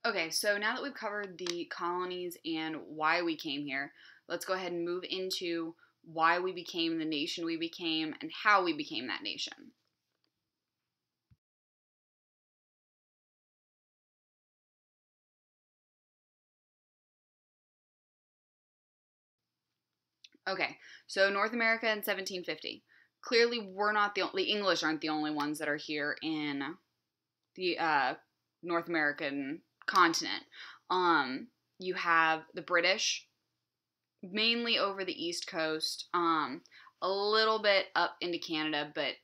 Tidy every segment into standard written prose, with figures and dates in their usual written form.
Okay, so now that we've covered the colonies and why we came here, let's go ahead and move into why we became the nation we became and how we became that nation. Okay, so North America in 1750. Clearly, we're not the English aren't the only ones that are here in the North American continent. You have the British, mainly over the East Coast, a little bit up into Canada, but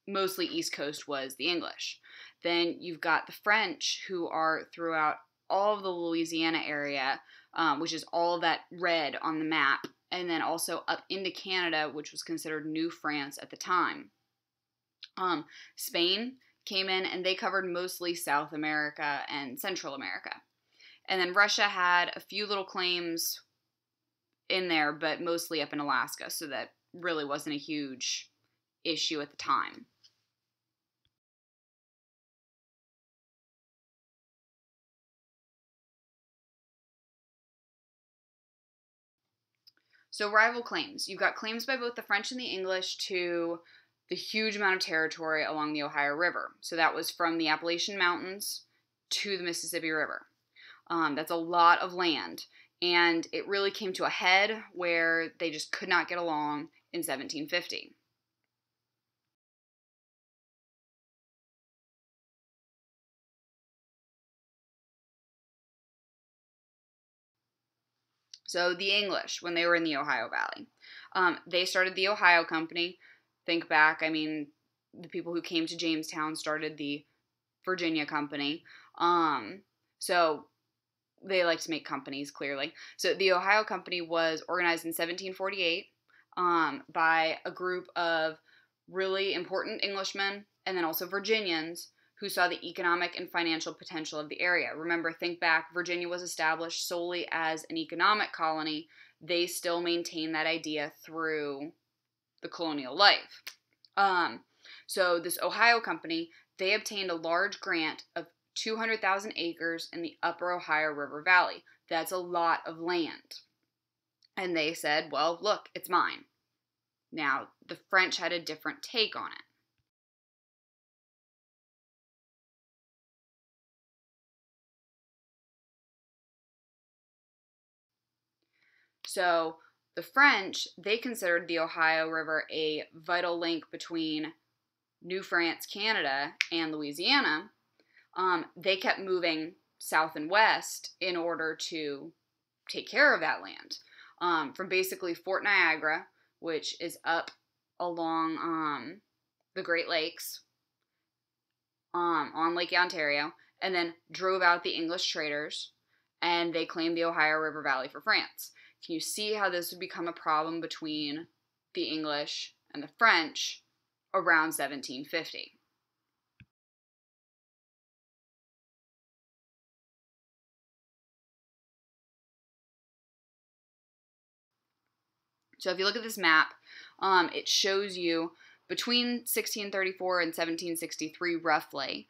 mostly East Coast was the English. Then you've got the French, who are throughout all of the Louisiana area, which is all of that red on the map, and then also up into Canada, which was considered New France at the time. Spain came in and they covered mostly South America and Central America. And then Russia had a few little claims in there, but mostly up in Alaska, so that really wasn't a huge issue at the time. So rival claims. You've got claims by both the French and the English to the huge amount of territory along the Ohio River. So that was from the Appalachian Mountains to the Mississippi River. That's a lot of land. And it really came to a head where they just could not get along in 1750. So the English, when they were in the Ohio Valley, they started the Ohio Company. Think back, I mean, the people who came to Jamestown started the Virginia Company. So they like to make companies, clearly. So the Ohio Company was organized in 1748 by a group of really important Englishmen and then also Virginians who saw the economic and financial potential of the area. Remember, think back, Virginia was established solely as an economic colony. They still maintain that idea through the colonial life. So this Ohio Company, they obtained a large grant of 200,000 acres in the upper Ohio River Valley. That's a lot of land. And they said, well, look, it's mine. Now, the French had a different take on it. So the French, they considered the Ohio River a vital link between New France, Canada, and Louisiana. They kept moving south and west in order to take care of that land. From basically Fort Niagara, which is up along the Great Lakes on Lake Ontario, and then drove out the English traders, and they claimed the Ohio River Valley for France. Can you see how this would become a problem between the English and the French around 1750? So if you look at this map, it shows you between 1634 and 1763, roughly,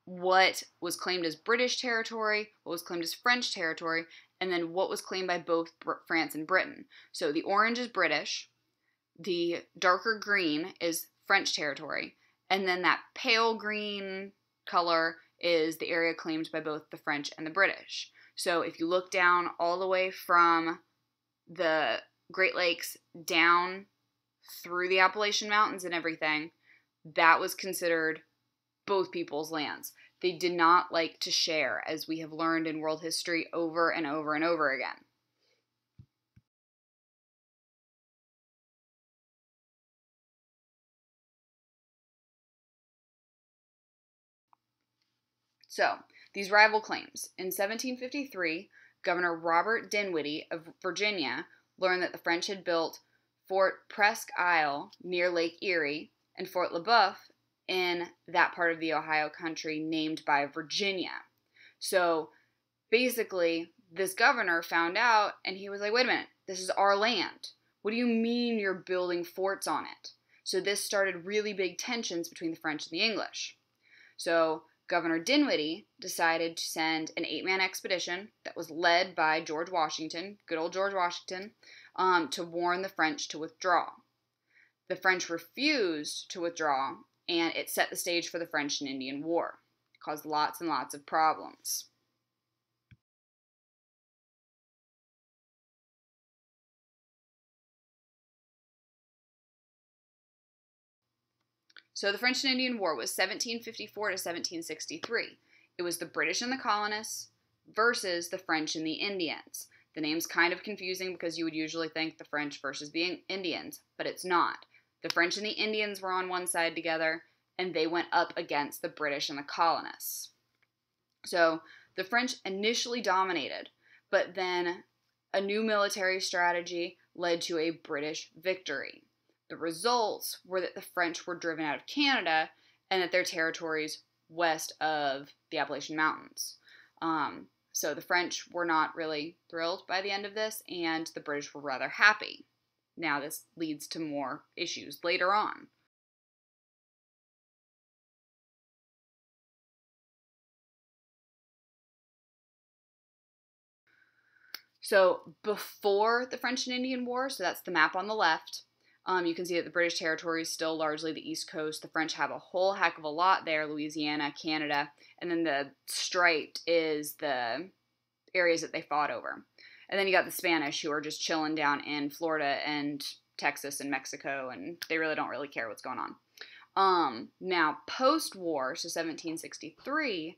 what was claimed as British territory, what was claimed as French territory, and then what was claimed by both France and Britain. So the orange is British, the darker green is French territory, and then that pale green color is the area claimed by both the French and the British. So if you look down all the way from the Great Lakes down through the Appalachian Mountains and everything, that was considered both people's lands. They did not like to share, as we have learned in world history over and over and over again. So, these rival claims. In 1753, Governor Robert Dinwiddie of Virginia learned that the French had built Fort Presque Isle near Lake Erie and Fort Le Boeuf in that part of the Ohio country named by Virginia. So basically, this governor found out and he was like, wait a minute, this is our land. What do you mean you're building forts on it? So this started really big tensions between the French and the English. So Governor Dinwiddie decided to send an 8-man expedition that was led by George Washington, good old George Washington, to warn the French to withdraw. The French refused to withdraw, and it set the stage for the French and Indian War. It caused lots and lots of problems. So the French and Indian War was 1754 to 1763. It was the British and the colonists versus the French and the Indians. The name's kind of confusing because you would usually think the French versus the Indians, but it's not. The French and the Indians were on one side together, and they went up against the British and the colonists. So the French initially dominated, but then a new military strategy led to a British victory. The results were that the French were driven out of Canada and that their territories west of the Appalachian Mountains. So the French were not really thrilled by the end of this, and the British were rather happy. Now this leads to more issues later on. So before the French and Indian War, so that's the map on the left, you can see that the British territory is still largely the East Coast. The French have a whole heck of a lot there, Louisiana, Canada, and then the striped is the areas that they fought over. And then you got the Spanish, who are just chilling down in Florida and Texas and Mexico, and they really don't really care what's going on. Now, post-war, so 1763,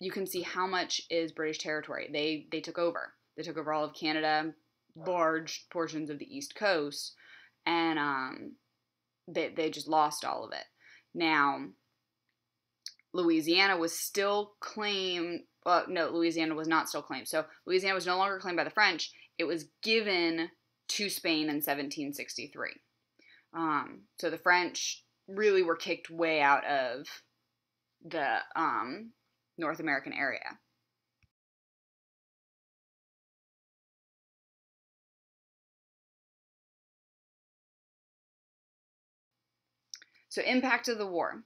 you can see how much is British territory. They took over. They took over all of Canada, large portions of the East Coast, and they just lost all of it. Now, Louisiana was still claimed. Well, no, Louisiana was not still claimed. So Louisiana was no longer claimed by the French. It was given to Spain in 1763. So the French really were kicked way out of the North American area. So impact of the war.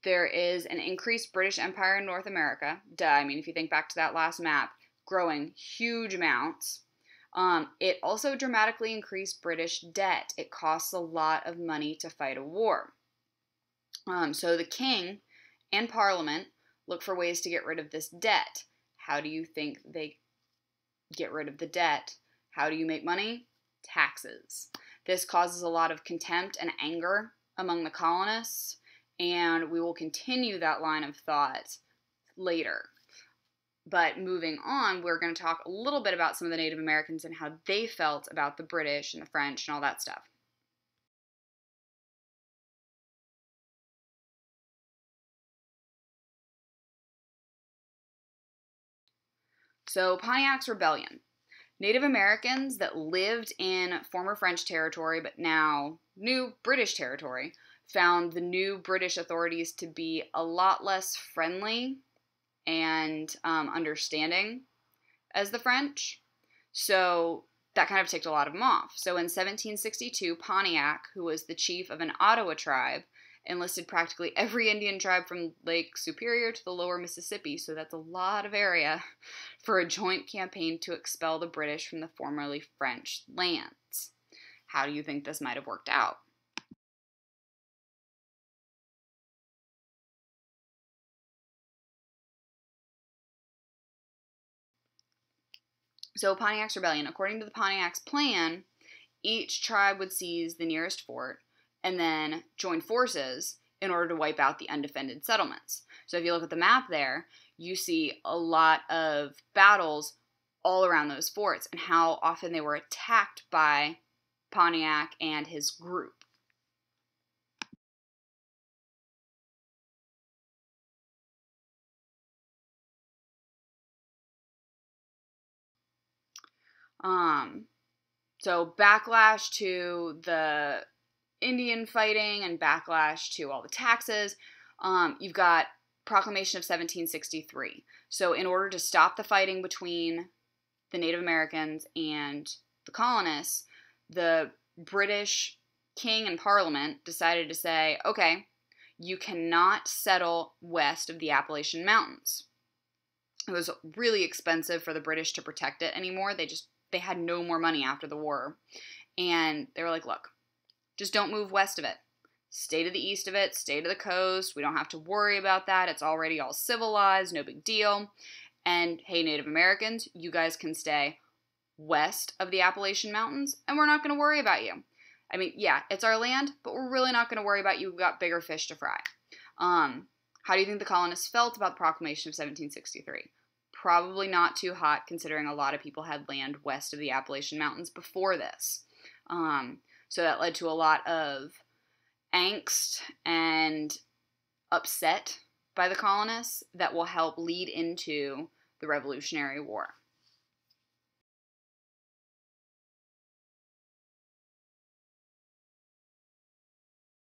There is an increased British Empire in North America. Duh, I mean, if you think back to that last map, growing huge amounts. It also dramatically increased British debt. It costs a lot of money to fight a war. So the king and parliament look for ways to get rid of this debt. How do you think they get rid of the debt? How do you make money? Taxes. This causes a lot of contempt and anger among the colonists, and we will continue that line of thought later. But moving on, we're going to talk a little bit about some of the Native Americans and how they felt about the British and the French and all that stuff. So, Pontiac's Rebellion. Native Americans that lived in former French territory, but now new British territory, found the new British authorities to be a lot less friendly and understanding as the French. So that kind of ticked a lot of them off. So in 1762, Pontiac, who was the chief of an Ottawa tribe, enlisted practically every Indian tribe from Lake Superior to the lower Mississippi, so that's a lot of area, for a joint campaign to expel the British from the formerly French lands. How do you think this might have worked out? So Pontiac's Rebellion. According to the Pontiac's plan, each tribe would seize the nearest fort and then join forces in order to wipe out the undefended settlements. So if you look at the map there, you see a lot of battles all around those forts and how often they were attacked by Pontiac and his group. So backlash to the Indian fighting and backlash to all the taxes. You've got Proclamation of 1763. So in order to stop the fighting between the Native Americans and the colonists, the British king and parliament decided to say, okay, you cannot settle west of the Appalachian Mountains. It was really expensive for the British to protect it anymore. They had no more money after the war. And they were like, look, just don't move west of it. Stay to the east of it, stay to the coast. We don't have to worry about that. It's already all civilized, no big deal. And hey, Native Americans, you guys can stay west of the Appalachian Mountains, and we're not going to worry about you. I mean, yeah, it's our land, but we're really not going to worry about you. We've got bigger fish to fry. How do you think the colonists felt about the Proclamation of 1763? Probably not too hot, considering a lot of people had land west of the Appalachian Mountains before this. So that led to a lot of angst and upset by the colonists that will help lead into the Revolutionary War.